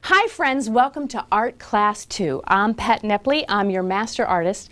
Hi friends, welcome to Art Class 2. I'm Pat Nepley, I'm your master artist,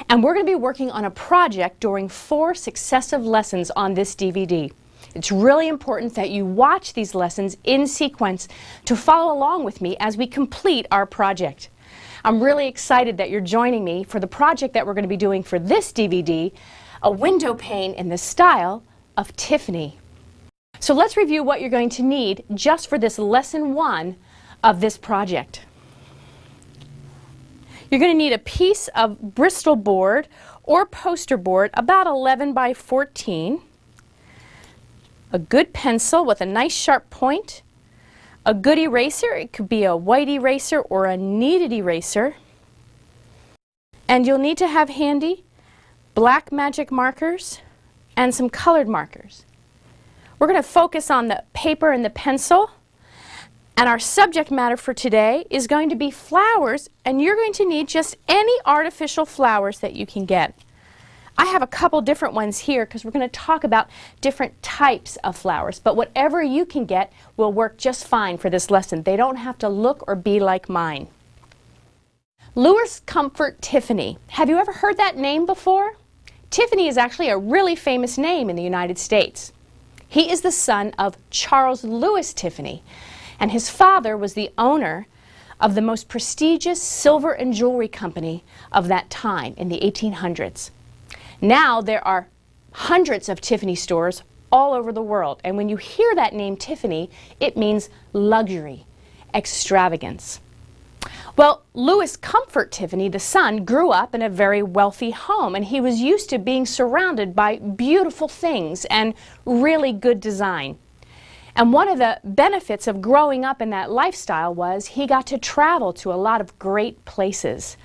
and we're going to be working on a project during 4 successive lessons on this DVD. It's really important that you watch these lessons in sequence to follow along with me as we complete our project. I'm really excited that you're joining me for the project that we're going to be doing for this DVD, a window pane in the style of Tiffany. So let's review what you're going to need just for this lesson 1 of this project. You're going to need a piece of Bristol board or poster board about 11 by 14, a good pencil with a nice sharp point, a good eraser, it could be a white eraser or a kneaded eraser, and you'll need to have handy black magic markers and some colored markers. We're going to focus on the paper and the pencil. And our subject matter for today is going to be flowers, and you're going to need just any artificial flowers that you can get. I have a couple different ones here because we're going to talk about different types of flowers, but whatever you can get will work just fine for this lesson. They don't have to look or be like mine. Louis Comfort Tiffany. Have you ever heard that name before? Tiffany is actually a really famous name in the United States. He is the son of Charles Louis Tiffany, and his father was the owner of the most prestigious silver and jewelry company of that time in the 1800s. Now there are hundreds of Tiffany stores all over the world, and when you hear that name Tiffany, it means luxury, extravagance. Well, Louis Comfort Tiffany, the son, grew up in a very wealthy home, and he was used to being surrounded by beautiful things and really good design. And one of the benefits of growing up in that lifestyle was he got to travel to a lot of great places.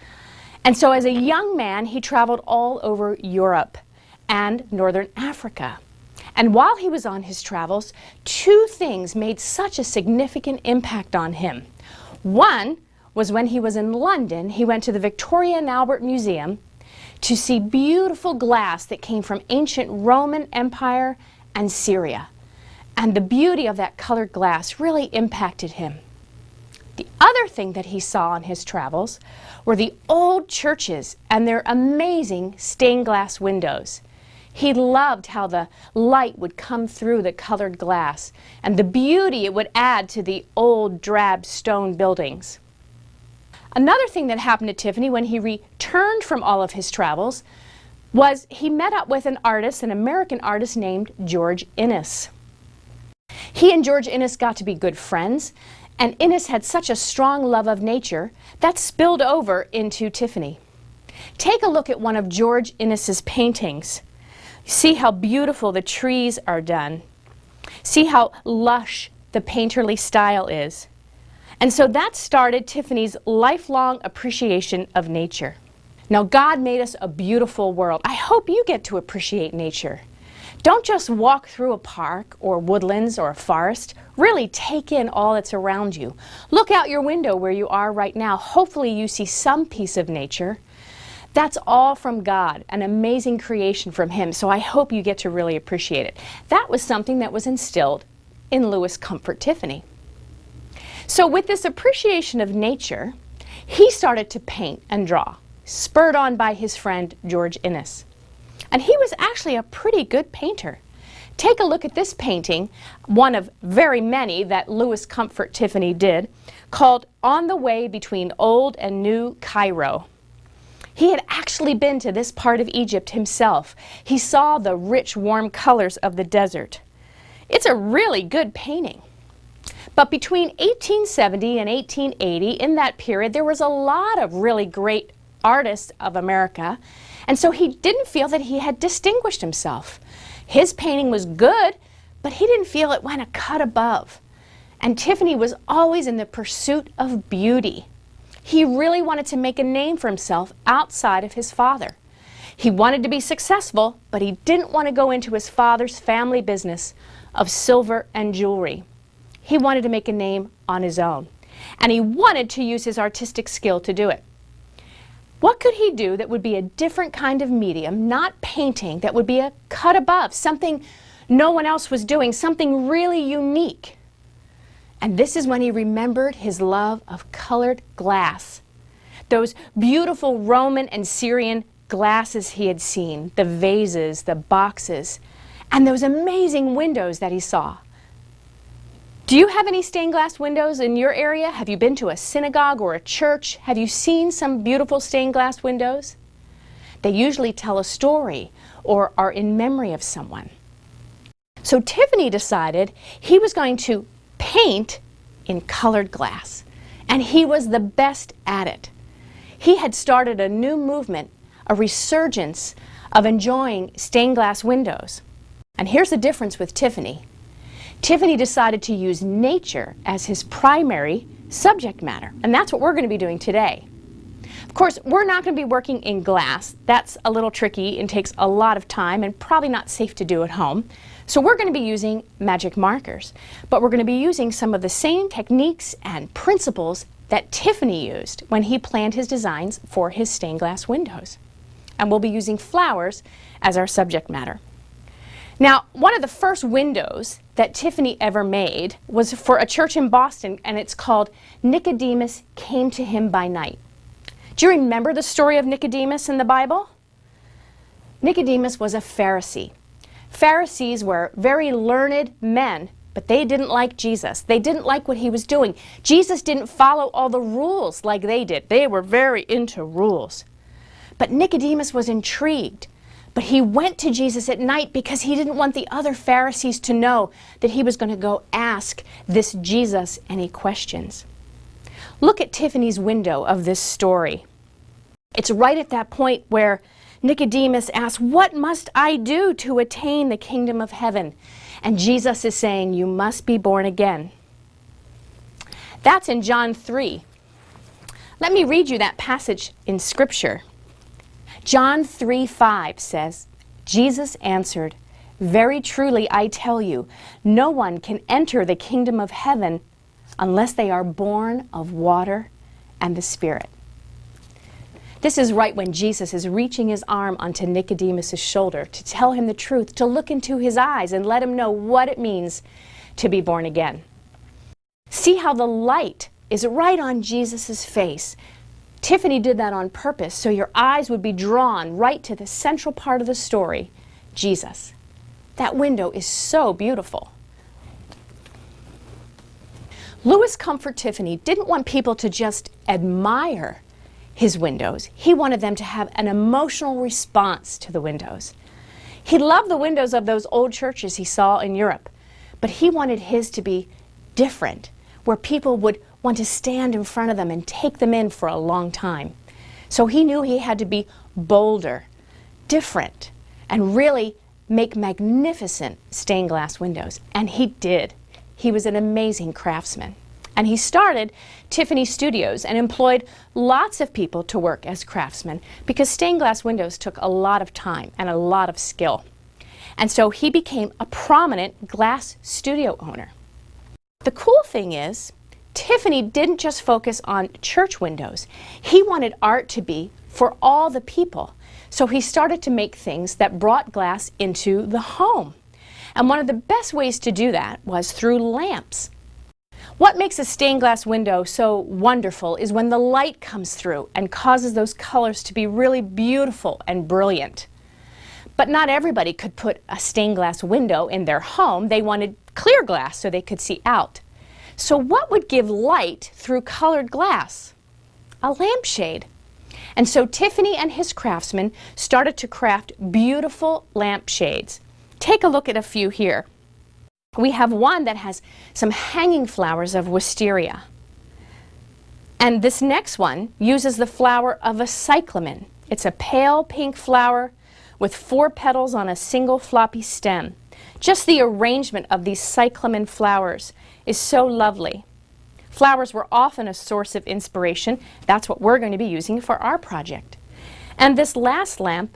And so as a young man, he traveled all over Europe and Northern Africa. And while he was on his travels, 2 things made such a significant impact on him. One was when he was in London, he went to the Victoria and Albert Museum to see beautiful glass that came from ancient Roman Empire and Syria. And the beauty of that colored glass really impacted him. The other thing that he saw on his travels were the old churches and their amazing stained glass windows. He loved how the light would come through the colored glass and the beauty it would add to the old drab stone buildings. Another thing that happened to Tiffany when he returned from all of his travels was he met up with an artist, an American artist named George Inness. He and George Inness got to be good friends, and Inness had such a strong love of nature that spilled over into Tiffany. Take a look at one of George Inness's paintings. See how beautiful the trees are done. See how lush the painterly style is. And so that started Tiffany's lifelong appreciation of nature. Now, God made us a beautiful world. I hope you get to appreciate nature. Don't just walk through a park or woodlands or a forest. Really take in all that's around you. Look out your window where you are right now. Hopefully you see some piece of nature. That's all from God, an amazing creation from Him, so I hope you get to really appreciate it. That was something that was instilled in Louis Comfort Tiffany. So with this appreciation of nature, he started to paint and draw, spurred on by his friend George Inness. And he was actually a pretty good painter. Take a look at this painting, one of very many that Louis Comfort Tiffany did, called On the Way Between Old and New Cairo. He had actually been to this part of Egypt himself. He saw the rich, warm colors of the desert. It's a really good painting. But between 1870 and 1880, in that period, there was a lot of really great artists of America, and so he didn't feel that he had distinguished himself. His painting was good, but he didn't feel it went a cut above. And Tiffany was always in the pursuit of beauty. He really wanted to make a name for himself outside of his father. He wanted to be successful, but he didn't want to go into his father's family business of silver and jewelry. He wanted to make a name on his own, and he wanted to use his artistic skill to do it. What could he do that would be a different kind of medium, not painting, that would be a cut above, something no one else was doing, something really unique? And this is when he remembered his love of colored glass. Those beautiful Roman and Syrian glasses he had seen, the vases, the boxes, and those amazing windows that he saw. Do you have any stained glass windows in your area? Have you been to a synagogue or a church? Have you seen some beautiful stained glass windows? They usually tell a story or are in memory of someone. So Tiffany decided he was going to paint in colored glass, and he was the best at it. He had started a new movement, a resurgence of enjoying stained glass windows. And here's the difference with Tiffany. Tiffany decided to use nature as his primary subject matter, and that's what we're going to be doing today. Of course, we're not going to be working in glass. That's a little tricky and takes a lot of time and probably not safe to do at home. So we're going to be using magic markers, but we're going to be using some of the same techniques and principles that Tiffany used when he planned his designs for his stained glass windows. And we'll be using flowers as our subject matter. Now, one of the first windows that Tiffany ever made was for a church in Boston, and it's called Nicodemus Came to Him by Night. Do you remember the story of Nicodemus in the Bible? Nicodemus was a Pharisee. Pharisees were very learned men, but they didn't like Jesus. They didn't like what he was doing. Jesus didn't follow all the rules like they did. They were very into rules. But Nicodemus was intrigued. But he went to Jesus at night because he didn't want the other Pharisees to know that he was going to go ask this Jesus any questions. Look at Tiffany's window of this story. It's right at that point where Nicodemus asks, "What must I do to attain the kingdom of heaven?" And Jesus is saying, "You must be born again." That's in John 3. Let me read you that passage in Scripture. John 3:5 says, Jesus answered, "Very truly I tell you, no one can enter the kingdom of heaven unless they are born of water and the Spirit." This is right when Jesus is reaching his arm onto Nicodemus' shoulder to tell him the truth, to look into his eyes and let him know what it means to be born again. See how the light is right on Jesus' face. Tiffany did that on purpose so your eyes would be drawn right to the central part of the story, Jesus. That window is so beautiful. Louis Comfort Tiffany didn't want people to just admire his windows. He wanted them to have an emotional response to the windows. He loved the windows of those old churches he saw in Europe, but he wanted his to be different, where people would want to stand in front of them and take them in for a long time. So he knew he had to be bolder, different, and really make magnificent stained glass windows. And he did. He was an amazing craftsman. And he started Tiffany Studios and employed lots of people to work as craftsmen because stained glass windows took a lot of time and a lot of skill. And so he became a prominent glass studio owner. The cool thing is, Tiffany didn't just focus on church windows. He wanted art to be for all the people. So he started to make things that brought glass into the home. And one of the best ways to do that was through lamps. What makes a stained glass window so wonderful is when the light comes through and causes those colors to be really beautiful and brilliant. But not everybody could put a stained glass window in their home. They wanted clear glass so they could see out. So what would give light through colored glass? A lampshade. And so Tiffany and his craftsmen started to craft beautiful lampshades. Take a look at a few here. We have one that has some hanging flowers of wisteria. And this next one uses the flower of a cyclamen. It's a pale pink flower with 4 petals on a single floppy stem. Just the arrangement of these cyclamen flowers is so lovely. Flowers were often a source of inspiration. That's what we're going to be using for our project. And this last lamp,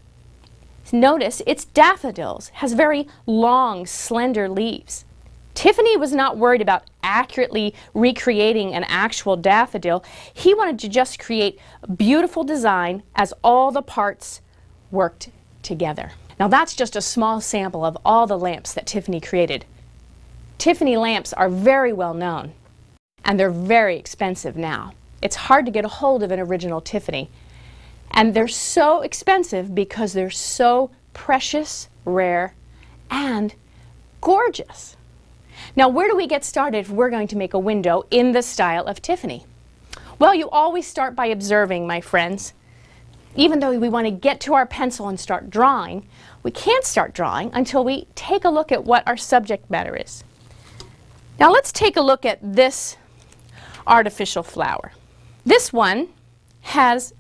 notice it's daffodils, has very long, slender leaves. Tiffany was not worried about accurately recreating an actual daffodil. He wanted to just create a beautiful design as all the parts worked together. Now that's just a small sample of all the lamps that Tiffany created. Tiffany lamps are very well known. and they're very expensive now. It's hard to get a hold of an original Tiffany. And they're so expensive because they're so precious, rare, and gorgeous. Now, where do we get started if we're going to make a window in the style of Tiffany? Well, you always start by observing, my friends. Even though we want to get to our pencil and start drawing, we can't start drawing until we take a look at what our subject matter is. Now let's take a look at this artificial flower. This one has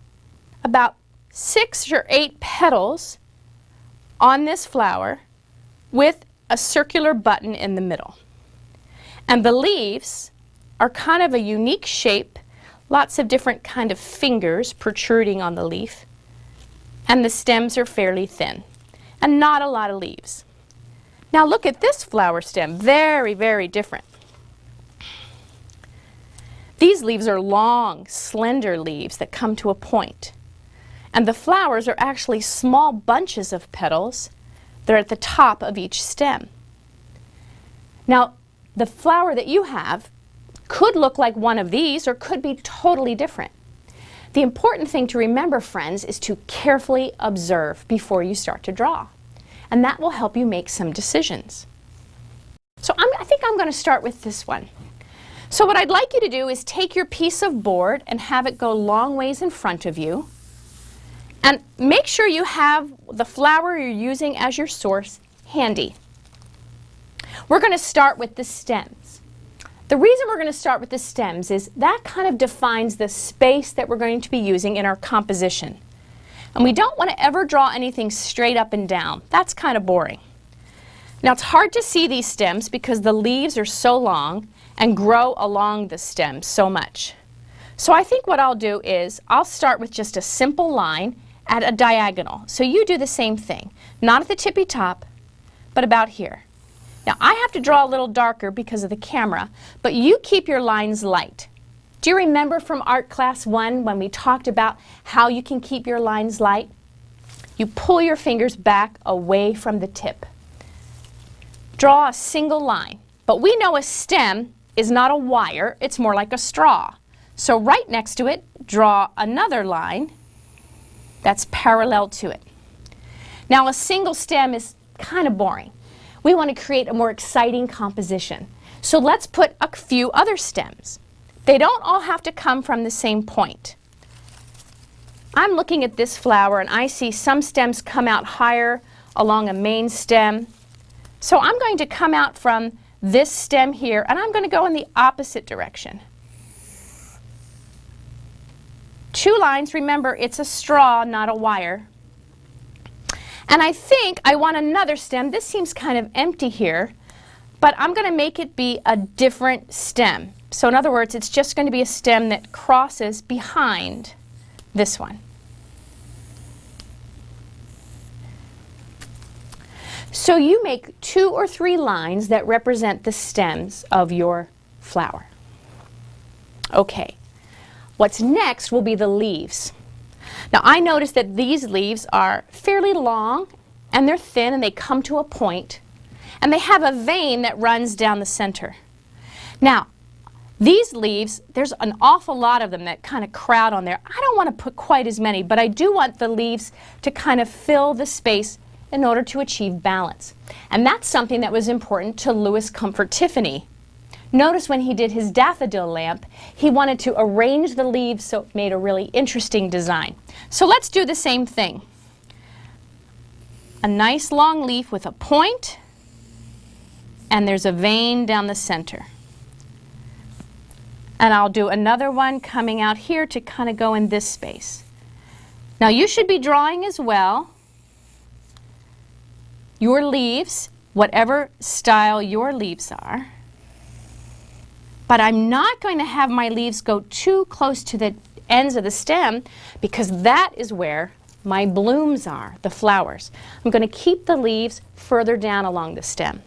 about 6 or 8 petals on this flower with a circular button in the middle. And the leaves are kind of a unique shape, lots of different kind of fingers protruding on the leaf, and the stems are fairly thin and not a lot of leaves. Now look at this flower stem, very, very different. These leaves are long, slender leaves that come to a point. And the flowers are actually small bunches of petals that are at the top of each stem. Now, the flower that you have could look like one of these or could be totally different. The important thing to remember, friends, is to carefully observe before you start to draw. And that will help you make some decisions. So I think I'm going to start with this one. So what I'd like you to do is take your piece of board and have it go long ways in front of you. And make sure you have the flower you're using as your source handy. We're going to start with the stems. The reason we're going to start with the stems is that kind of defines the space that we're going to be using in our composition. And we don't want to ever draw anything straight up and down. That's kind of boring. Now it's hard to see these stems because the leaves are so long and grow along the stem so much. So I think what I'll do is I'll start with just a simple line at a diagonal. So you do the same thing, not at the tippy top, but about here. Now I have to draw a little darker because of the camera, but you keep your lines light. Do you remember from Art Class 1 when we talked about how you can keep your lines light? You pull your fingers back away from the tip. Draw a single line, but we know a stem is not a wire, it's more like a straw. So right next to it, draw another line that's parallel to it. Now a single stem is kind of boring. We want to create a more exciting composition. So let's put a few other stems. They don't all have to come from the same point. I'm looking at this flower and I see some stems come out higher along a main stem. So I'm going to come out from this stem here and I'm going to go in the opposite direction. 2 lines, remember it's a straw, not a wire. And I think I want another stem. This seems kind of empty here, but I'm going to make it be a different stem. So in other words, it's just going to be a stem that crosses behind this one. So you make 2 or 3 lines that represent the stems of your flower. Okay, what's next will be the leaves. Now I notice that these leaves are fairly long and they're thin and they come to a point and they have a vein that runs down the center. Now these leaves, there's an awful lot of them that kind of crowd on there. I don't want to put quite as many, but I do want the leaves to kind of fill the space in order to achieve balance. And that's something that was important to Louis Comfort Tiffany. Notice when he did his daffodil lamp, he wanted to arrange the leaves so it made a really interesting design. So let's do the same thing. A nice long leaf with a point, and there's a vein down the center. And I'll do another one coming out here to kind of go in this space. Now you should be drawing as well your leaves, whatever style your leaves are. But I'm not going to have my leaves go too close to the ends of the stem because that is where my blooms are, the flowers. I'm going to keep the leaves further down along the stem.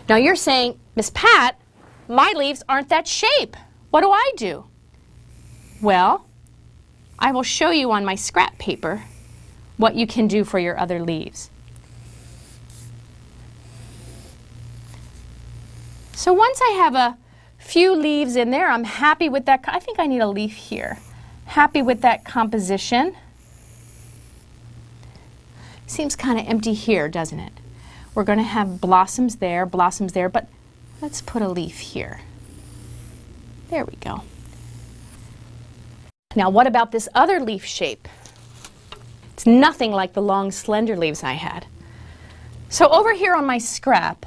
Now you're saying, Miss Pat, my leaves aren't that shape. What do I do? Well, I will show you on my scrap paper what you can do for your other leaves. So once I have a few leaves in there. I'm happy with that. I think I need a leaf here. Happy with that composition. Seems kind of empty here, doesn't it? We're going to have blossoms there, but let's put a leaf here. There we go. Now what about this other leaf shape? It's nothing like the long slender leaves I had. So over here on my scrap,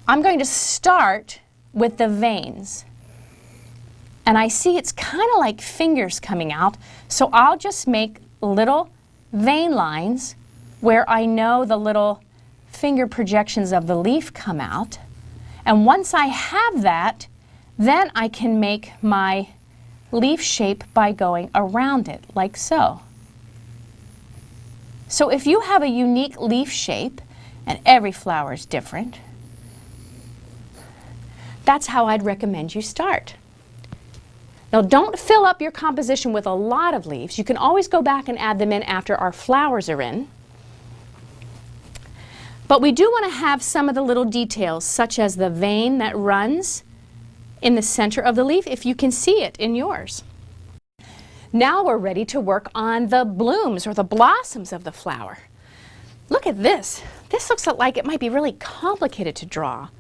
I'm going to start with the veins. And I see it's kind of like fingers coming out, so I'll just make little vein lines where I know the little finger projections of the leaf come out. And once I have that, then I can make my leaf shape by going around it, like so. So if you have a unique leaf shape, and every flower is different, that's how I'd recommend you start. Now don't fill up your composition with a lot of leaves. You can always go back and add them in after our flowers are in. But we do want to have some of the little details, such as the vein that runs in the center of the leaf, if you can see it in yours. Now we're ready to work on the blooms or the blossoms of the flower. Look at this. This looks like it might be really complicated to draw,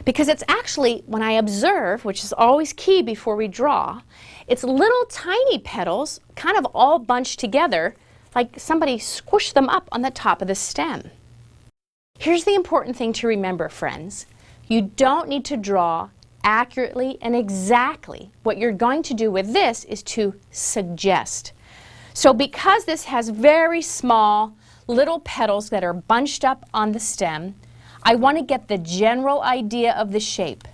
because it's actually, when I observe, which is always key before we draw, it's little tiny petals kind of all bunched together, like somebody squished them up on the top of the stem. Here's the important thing to remember, friends. You don't need to draw accurately and exactly. What you're going to do with this is to suggest. So because this has very small little petals that are bunched up on the stem, I want to get the general idea of the shape.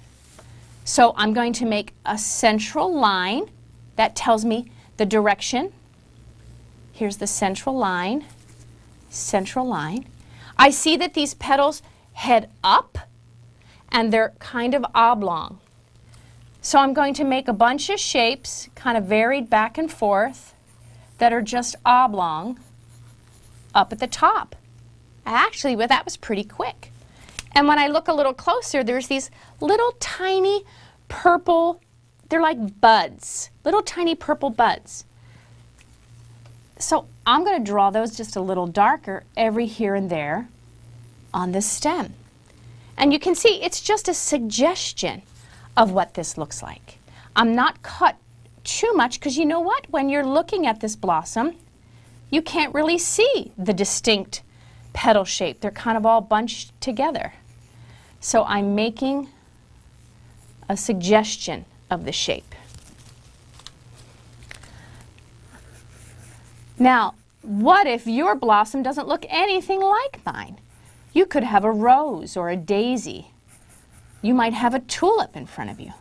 So I'm going to make a central line that tells me the direction. Here's the central line, central line. I see that these petals head up and they're kind of oblong. So I'm going to make a bunch of shapes, kind of varied back and forth, that are just oblong up at the top. Actually, well, that was pretty quick. And when I look a little closer, there's these little tiny purple, they're like buds, little tiny purple buds. So I'm going to draw those just a little darker every here and there on the stem. And you can see it's just a suggestion of what this looks like. I'm not cut too much, because you know what? When you're looking at this blossom, you can't really see the distinct petal shape. They're kind of all bunched together. So I'm making a suggestion of the shape. Now, what if your blossom doesn't look anything like mine? You could have a rose or a daisy. You might have a tulip in front of you.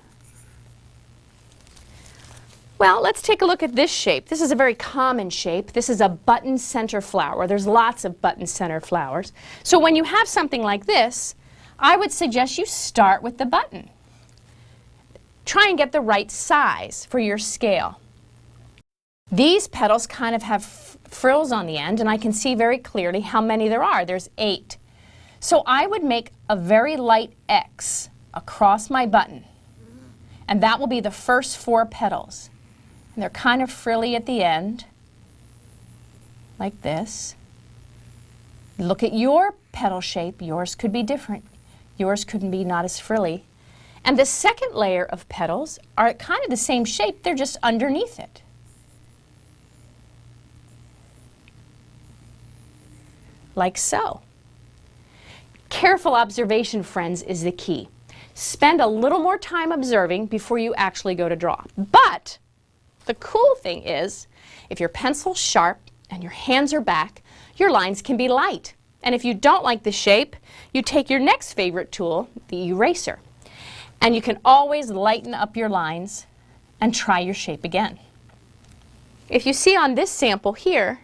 Well, let's take a look at this shape. This is a very common shape. This is a button center flower. There's lots of button center flowers. So when you have something like this, I would suggest you start with the button. Try and get the right size for your scale. These petals kind of have frills on the end, and I can see very clearly how many there are. There's 8. So I would make a very light X across my button, and that will be the first 4 petals. And they're kind of frilly at the end, like this. Look at your petal shape. Yours could be different. Yours could be not as frilly. And the second layer of petals are kind of the same shape, they're just underneath it. Like so. Careful observation, friends, is the key. Spend a little more time observing before you actually go to draw. But the cool thing is, if your pencil's sharp and your hands are back, your lines can be light. And if you don't like the shape, you take your next favorite tool, the eraser. And you can always lighten up your lines and try your shape again. If you see on this sample here,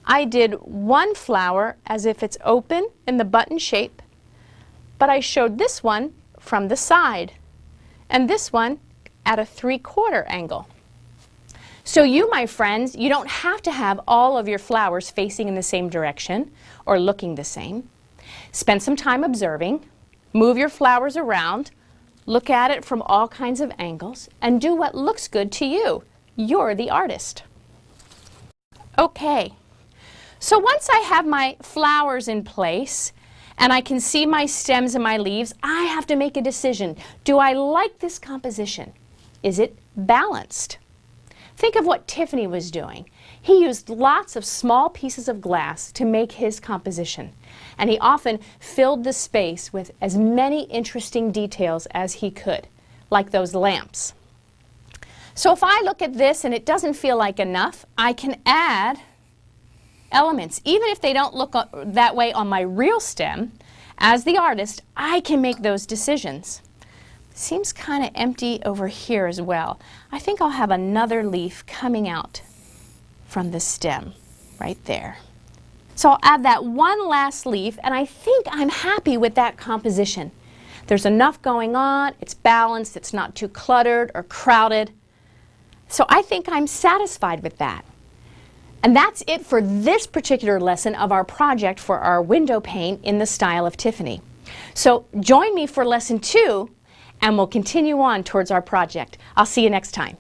I did one flower as if it's open in the button shape, but I showed this one from the side and this one at a 3/4 angle. So you, my friends, you don't have to have all of your flowers facing in the same direction or looking the same. Spend some time observing, move your flowers around, Look at it from all kinds of angles and do what looks good to you. You're the artist. Okay, so once I have my flowers in place and I can see my stems and my leaves, I have to make a decision. Do I like this composition? Is it balanced? Think of what Tiffany was doing. He used lots of small pieces of glass to make his composition, and he often filled the space with as many interesting details as he could, like those lamps. So if I look at this and it doesn't feel like enough, I can add elements. Even if they don't look that way on my real stem, as the artist, I can make those decisions. Seems kind of empty over here as well. I think I'll have another leaf coming out from the stem right there. So I'll add that one last leaf, and I think I'm happy with that composition. There's enough going on, it's balanced, it's not too cluttered or crowded. So I think I'm satisfied with that. And that's it for this particular lesson of our project for our window pane in the style of Tiffany. So join me for lesson 2 and we'll continue on towards our project. I'll see you next time.